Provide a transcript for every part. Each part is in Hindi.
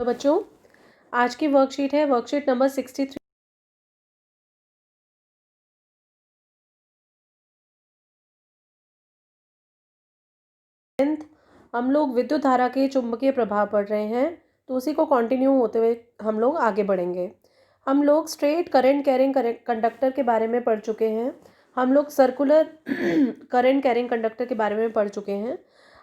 तो बच्चों, आज की वर्कशीट है वर्कशीट नंबर 63। हम लोग विद्युत धारा के चुंबकीय प्रभाव पढ़ रहे हैं, तो उसी को कंटिन्यू होते हुए हम लोग आगे बढ़ेंगे। हम लोग स्ट्रेट करंट कैरिंग कंडक्टर के बारे में पढ़ चुके हैं। हम लोग सर्कुलर करंट कैरिंग कंडक्टर के बारे में पढ़ चुके हैं।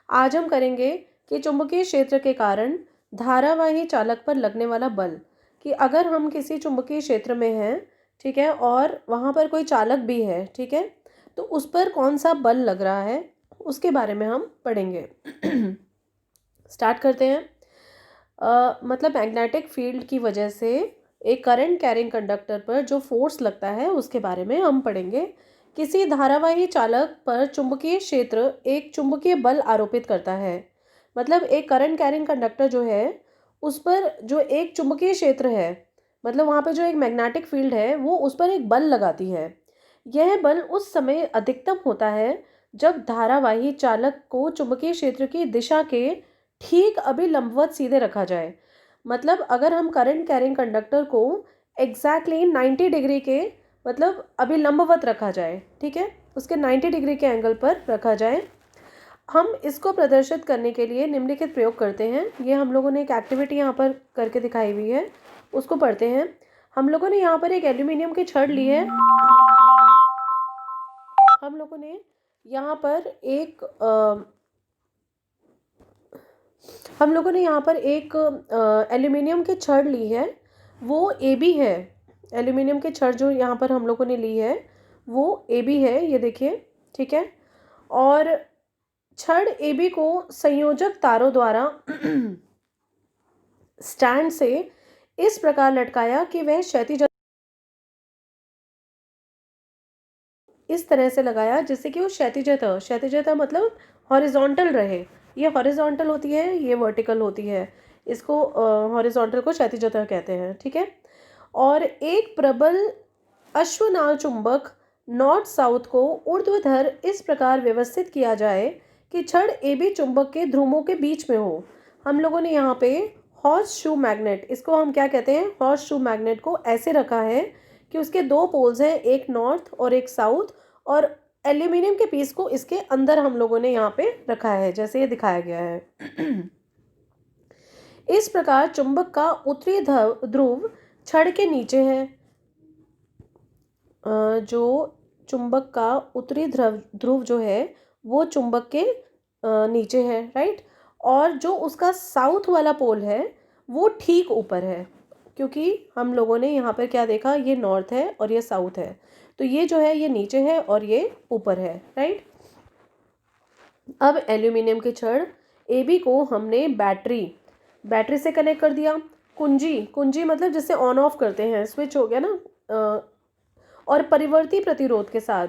आज हम करेंगे कि चुंबकीय क्षेत्र के कारण धारावाही चालक पर लगने वाला बल, कि अगर हम किसी चुंबकीय क्षेत्र में हैं, ठीक है, और वहाँ पर कोई चालक भी है, ठीक है, तो उस पर कौन सा बल लग रहा है उसके बारे में हम पढ़ेंगे। स्टार्ट करते हैं। मतलब मैग्नेटिक फील्ड की वजह से एक करंट कैरिंग कंडक्टर पर जो फोर्स लगता है उसके बारे में हम पढ़ेंगे। किसी धारावाही चालक पर चुंबकीय क्षेत्र एक चुंबकीय बल आरोपित करता है। मतलब एक करंट कैरिंग कंडक्टर जो है उस पर जो एक चुंबकीय क्षेत्र है, मतलब वहाँ पे जो एक मैग्नेटिक फील्ड है वो उस पर एक बल लगाती है। यह बल उस समय अधिकतम होता है जब धारावाही चालक को चुंबकीय क्षेत्र की दिशा के ठीक अभिलंबवत सीधे रखा जाए। मतलब अगर हम करंट कैरिंग कंडक्टर को एग्जैक्टली 90 डिग्री के मतलब अभिलंबवत रखा जाए, ठीक है, उसके 90 डिग्री के एंगल पर रखा जाए। हम इसको प्रदर्शित करने के लिए निम्नलिखित प्रयोग करते हैं। ये हम लोगों ने एक एक्टिविटी यहाँ पर करके दिखाई हुई है, उसको पढ़ते हैं। हम लोगों ने यहाँ पर एक एल्यूमिनियम की छड़ ली है। हम लोगों ने यहाँ पर एक एल्यूमिनियम की छड़ ली है, वो AB है। एल्यूमिनियम की छड़ जो यहाँ पर हम लोगों ने ली है वो AB है, ये देखिए, ठीक है। और छड़ AB को संयोजक तारों द्वारा स्टैंड से इस प्रकार लटकाया कि वह क्षैतिज इस तरह से लगाया जिससे कि वो क्षैतिजता मतलब हॉरिजॉन्टल रहे। ये हॉरिजॉन्टल होती है, ये वर्टिकल होती है। इसको हॉरिजॉन्टल को क्षैतिजता कहते हैं, ठीक है। और एक प्रबल अश्वनाल चुंबक नॉर्थ साउथ को ऊर्ध्वाधर इस प्रकार व्यवस्थित किया जाए कि छड़ AB चुंबक के ध्रुवों के बीच में हो। हम लोगों ने यहाँ पे हॉर्स शू मैग्नेट, इसको हम क्या कहते हैं, हॉर्स शू मैग्नेट को ऐसे रखा है कि उसके दो पोल्स हैं, एक नॉर्थ और एक साउथ, और एल्यूमिनियम के पीस को इसके अंदर हम लोगों ने यहाँ पे रखा है जैसे ये दिखाया गया है। इस प्रकार चुंबक का उत्तरी ध्रुव छड़ के नीचे है। जो चुंबक का उत्तरी ध्रुव जो है वो चुंबक के नीचे है, राइट। और जो उसका साउथ वाला पोल है वो ठीक ऊपर है, क्योंकि हम लोगों ने यहाँ पर क्या देखा, ये नॉर्थ है और ये साउथ है, तो ये जो है ये नीचे है और ये ऊपर है, राइट। अब एल्यूमिनियम की छड़ AB को हमने बैटरी से कनेक्ट कर दिया। कुंजी मतलब जिससे ऑन ऑफ करते हैं, स्विच हो गया ना। और परिवर्ती प्रतिरोध के साथ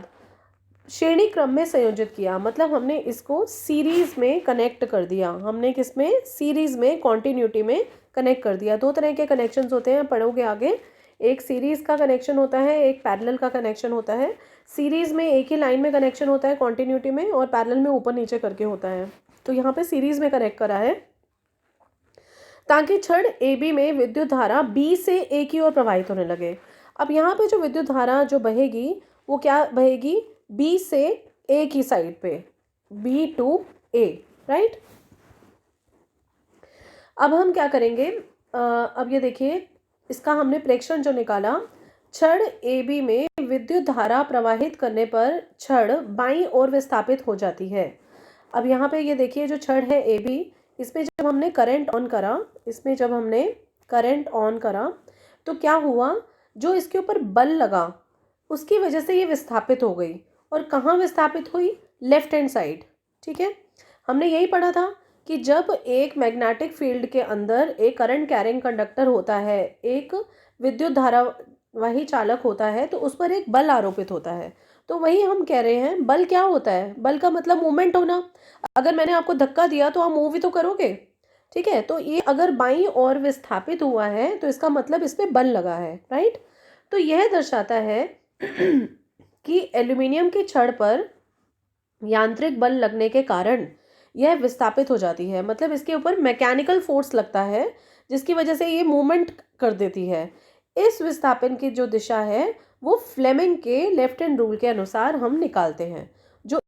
श्रेणी क्रम में संयोजित किया, मतलब हमने इसको सीरीज में कनेक्ट कर दिया। हमने किसमें, सीरीज में, कॉन्टिन्यूटी में कनेक्ट कर दिया। दो तरह के कनेक्शंस होते हैं, पढ़ोगे आगे। एक सीरीज का कनेक्शन होता है, एक पैरेलल का कनेक्शन होता है। सीरीज में एक ही लाइन में कनेक्शन होता है कॉन्टिन्यूटी में, और पैरेलल में ऊपर नीचे करके होता है। तो यहाँ पे सीरीज में कनेक्ट करा है ताकि छड़ AB में विद्युत धारा B से A की ओर प्रवाहित होने लगे। अब यहाँ पे जो विद्युत धारा जो बहेगी वो क्या बहेगी, B से A की साइड पे, B to A, राइट। अब हम क्या करेंगे, अब ये देखिए, इसका हमने प्रेक्षण जो निकाला, छड़ AB में विद्युत धारा प्रवाहित करने पर छड़ बाईं ओर विस्थापित हो जाती है। अब यहाँ पे ये देखिए, जो छड़ है AB, इसमें जब हमने करंट ऑन करा तो क्या हुआ, जो इसके ऊपर बल लगा उसकी वजह से ये विस्थापित हो गई। और कहाँ विस्थापित हुई, लेफ्ट हैंड साइड, ठीक है। हमने यही पढ़ा था कि जब एक मैग्नेटिक फील्ड के अंदर एक करंट कैरिंग कंडक्टर होता है, एक विद्युत धारावाही चालक होता है, तो उस पर एक बल आरोपित होता है। तो वही हम कह रहे हैं, बल क्या होता है, बल का मतलब मूवमेंट होना। अगर मैंने आपको धक्का दिया तो आप मूव ही तो करोगे, ठीक है। तो ये अगर बाईं ओर विस्थापित हुआ है तो इसका मतलब इस पे बल लगा है, राइट। तो यह दर्शाता है कि एल्यूमिनियम की छड़ पर यांत्रिक बल लगने के कारण यह विस्थापित हो जाती है। मतलब इसके ऊपर मैकेनिकल फोर्स लगता है जिसकी वजह से ये मूवमेंट कर देती है। इस विस्थापन की जो दिशा है वो फ्लेमिंग के लेफ्ट हैंड रूल के अनुसार हम निकालते हैं। जो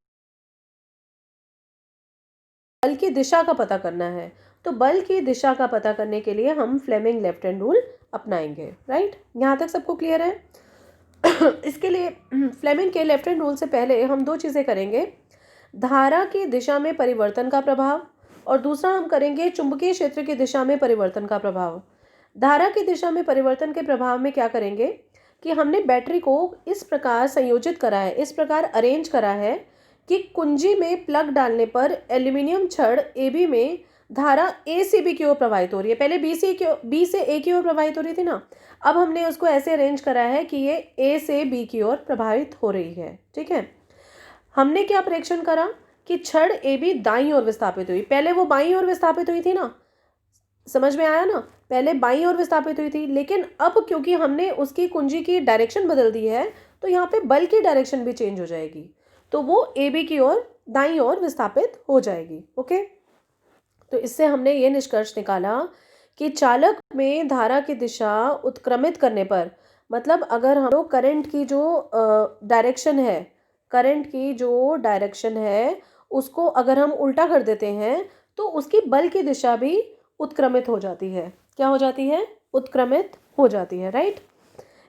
बल की दिशा का पता करना है, तो बल की दिशा का पता करने के लिए हम फ्लेमिंग लेफ्ट हैंड रूल अपनाएंगे। राइट, यहाँ तक सबको क्लियर है? इसके लिए फ्लेमिंग के लेफ्ट हैंड रूल से पहले हम दो चीज़ें करेंगे। धारा की दिशा में परिवर्तन का प्रभाव, और दूसरा हम करेंगे चुंबकीय क्षेत्र की दिशा में परिवर्तन का प्रभाव। धारा की दिशा में परिवर्तन के प्रभाव में क्या करेंगे कि हमने बैटरी को इस प्रकार संयोजित करा है, इस प्रकार अरेंज करा है कि कुंजी में प्लग डालने पर एल्यूमिनियम छड़ AB में धारा A से B की ओर प्रवाहित हो रही है। पहले B से A की ओर प्रवाहित हो रही थी ना, अब हमने उसको ऐसे अरेंज करा है कि ये A से B की ओर प्रभावित हो रही है। ठीक है, हमने क्या परीक्षण करा कि छड़ AB दाईं ओर विस्थापित हुई। पहले वो बाईं ओर विस्थापित हुई थी ना, समझ में आया ना? पहले बाईं ओर विस्थापित हुई थी, लेकिन अब क्योंकि हमने उसकी कुंजी की डायरेक्शन बदल दी है तो यहाँ पे बल की डायरेक्शन भी चेंज हो जाएगी, तो वो AB की ओर दाईं ओर विस्थापित हो जाएगी। ओके, तो इससे हमने ये निष्कर्ष निकाला कि चालक में धारा की दिशा उत्क्रमित करने पर, मतलब अगर हम लोग करंट की जो डायरेक्शन है, करंट की जो डायरेक्शन है उसको अगर हम उल्टा कर देते हैं तो उसकी बल की दिशा भी उत्क्रमित हो जाती है। क्या हो जाती है? उत्क्रमित हो जाती है। राइट,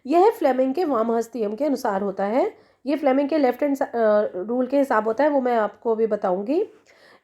यह फ्लेमिंग के वामहस्त नियम के अनुसार होता है। ये फ्लेमिंग के लेफ्ट हैंड रूल के हिसाब होता है, वो मैं आपको अभी बताऊंगी।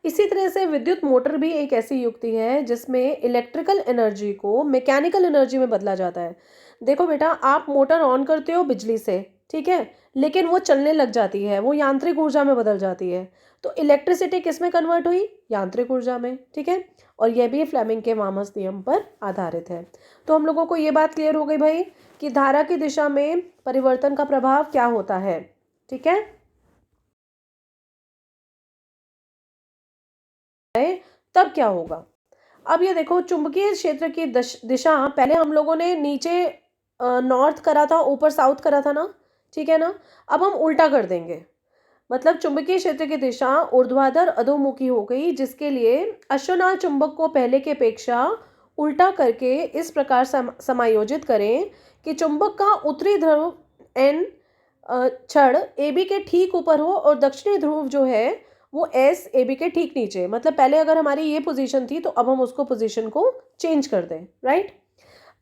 इसी तरह से विद्युत मोटर भी एक ऐसी युक्ति है जिसमें इलेक्ट्रिकल एनर्जी को मैकेनिकल एनर्जी में बदला जाता है। देखो बेटा, आप मोटर ऑन करते हो बिजली से, ठीक है, लेकिन वो चलने लग जाती है, वो यांत्रिक ऊर्जा में बदल जाती है। तो इलेक्ट्रिसिटी किस में कन्वर्ट हुई? यांत्रिक ऊर्जा में। ठीक है, और यह भी फ्लेमिंग के वामहस्त नियम पर आधारित है। तो हम लोगों को ये बात क्लियर हो गई भाई कि धारा की दिशा में परिवर्तन का प्रभाव क्या होता है। ठीक है, तब क्या होगा? अब ये देखो, चुंबकीय क्षेत्र की दिशा पहले हम लोगों ने नीचे नॉर्थ करा था, ऊपर साउथ करा था ना, ठीक है ना? अब हम उल्टा कर देंगे, मतलब चुंबकीय क्षेत्र की दिशा ऊर्ध्वाधर अधोमुखी हो गई, जिसके लिए अश्वनाल चुंबक को पहले की अपेक्षा उल्टा करके इस प्रकार समायोजित करें कि चुंबक का उत्तरी ध्रुव N छड़ AB के ठीक ऊपर हो और दक्षिणी ध्रुव जो है वो S AB के ठीक नीचे। मतलब पहले अगर हमारी ये पोजीशन थी तो अब हम उसको पोजीशन को चेंज कर दें। राइट,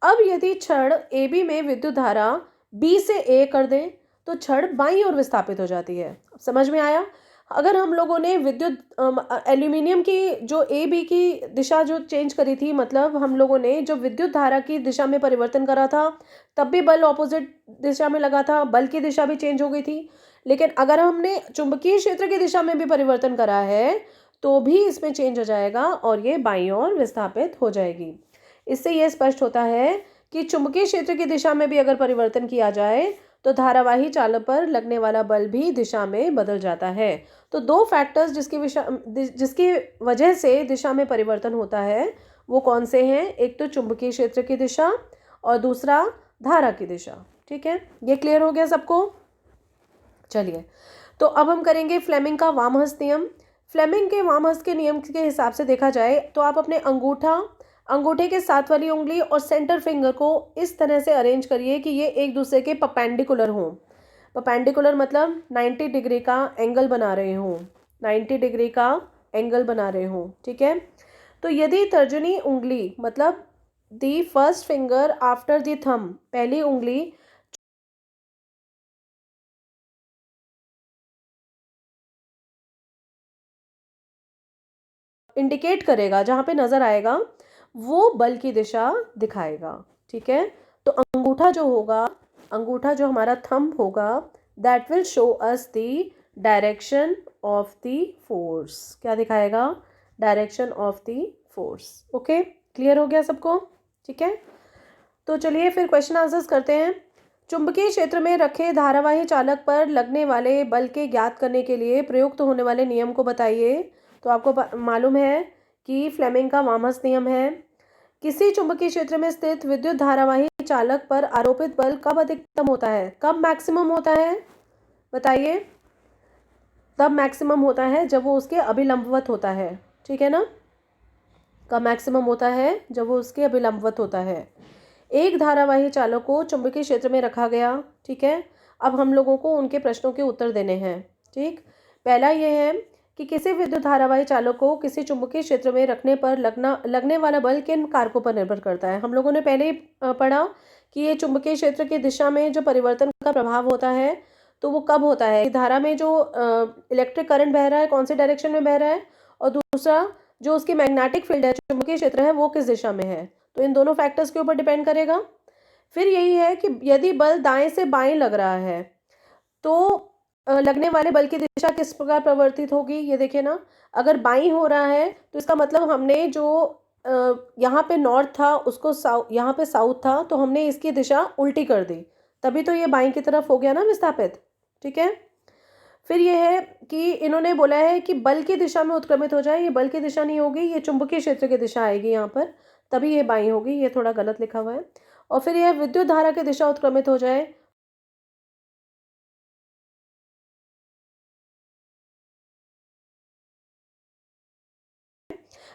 अब यदि छड़ AB में विद्युत धारा B से A कर दें तो छड़ बाईं ओर विस्थापित हो जाती है। समझ में आया? अगर हम लोगों ने विद्युत एल्यूमिनियम की जो AB की दिशा जो चेंज करी थी, मतलब हम लोगों ने जो विद्युत धारा की दिशा में परिवर्तन करा था तब भी बल ऑपोजिट दिशा में लगा था, बल की दिशा भी चेंज हो गई थी। लेकिन अगर हमने चुंबकीय क्षेत्र की दिशा में भी परिवर्तन करा है तो भी इसमें चेंज हो जाएगा और ये बाईं ओर विस्थापित हो जाएगी। इससे यह स्पष्ट होता है कि चुंबकीय क्षेत्र की दिशा में भी अगर परिवर्तन किया जाए तो धारावाही चालक पर लगने वाला बल भी दिशा में बदल जाता है। तो दो फैक्टर्स जिसकी वजह से दिशा में परिवर्तन होता है वो कौन से हैं? एक तो चुंबकीय क्षेत्र की दिशा और दूसरा धारा की दिशा। ठीक है, ये क्लियर हो गया सबको? चलिए, तो अब हम करेंगे फ्लेमिंग का वामहस्त नियम। फ्लेमिंग के वामहस्त के नियम के हिसाब से देखा जाए तो आप अपने अंगूठे के साथ वाली उंगली और सेंटर फिंगर को इस तरह से अरेंज करिए कि ये एक दूसरे के परपेंडिकुलर हों। परपेंडिकुलर मतलब 90 डिग्री का एंगल बना रहे हों, 90 डिग्री का एंगल बना रहे हों। ठीक है, तो यदि तर्जनी उंगली मतलब the first finger after the thumb, पहली उंगली इंडिकेट करेगा, जहाँ पे नज़र आएगा वो बल की दिशा दिखाएगा। ठीक है, तो अंगूठा जो हमारा थंब होगा that will show us the direction of the force. क्या दिखाएगा? Direction of the force. Okay, clear हो गया सबको? ठीक है, तो चलिए फिर क्वेश्चन आंसर्स करते हैं। चुंबकीय क्षेत्र में रखे धारावाही चालक पर लगने वाले बल के ज्ञात करने के लिए प्रयुक्त होने वाले नियम को बताइए। तो आपको मालूम है कि फ्लेमिंग का वामहस्त नियम है। किसी चुंबकीय क्षेत्र में स्थित विद्युत धारावाही चालक पर आरोपित बल कब अधिकतम होता है, कब मैक्सिमम होता है? बताइए। तब मैक्सिमम होता है जब वो उसके अभिलंबवत होता है। ठीक है ना? का मैक्सिमम होता है जब वो उसके अभिलंबवत होता है। एक धारावाही चालक को चुंबकीय क्षेत्र में रखा गया। ठीक है, अब हम लोगों को उनके प्रश्नों के उत्तर देने हैं। ठीक, पहला ये है कि किसी विद्युत धारावाही चालक को किसी चुंबकीय क्षेत्र में रखने पर लगने वाला बल किन कारकों पर निर्भर करता है। हम लोगों ने पहले ही पढ़ा कि ये चुंबकीय क्षेत्र की दिशा में जो परिवर्तन का प्रभाव होता है तो वो कब होता है, धारा में जो इलेक्ट्रिक करंट बह रहा है कौन से डायरेक्शन में बह रहा है, और दूसरा जो उसकी मैग्नेटिक फील्ड है, चुंबकीय क्षेत्र है, वो किस दिशा में है। तो इन दोनों फैक्टर्स के ऊपर डिपेंड करेगा। फिर यही है कि यदि बल दाएं से बाएं लग रहा है तो लगने वाले बल की दिशा किस प्रकार परिवर्तित होगी। ये देखिए ना, अगर बाईं हो रहा है तो इसका मतलब हमने जो यहाँ पे नॉर्थ था उसको यहाँ पे साउथ था, तो हमने इसकी दिशा उल्टी कर दी, तभी तो ये बाईं की तरफ हो गया ना विस्थापित। ठीक है, फिर ये है कि इन्होंने बोला है कि बल की दिशा में उत्क्रमित हो जाए, ये बल की दिशा नहीं होगी, ये चुंबकीय क्षेत्र की दिशा आएगी यहाँ पर, तभी ये बाईं होगी, ये थोड़ा गलत लिखा हुआ है। और फिर यह विद्युत धारा की दिशा उत्क्रमित हो जाए,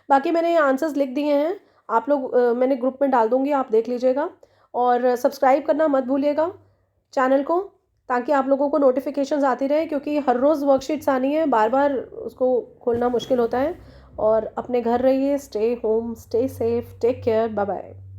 बाकी मैंने ये आंसर्स लिख दिए हैं, आप लोग मैंने ग्रुप में डाल दूंगी, आप देख लीजिएगा। और सब्सक्राइब करना मत भूलिएगा चैनल को, ताकि आप लोगों को नोटिफिकेशंस आती रहे, क्योंकि हर रोज़ वर्कशीट्स आनी है, बार बार उसको खोलना मुश्किल होता है। और अपने घर रहिए, stay home, stay safe, take care, bye bye.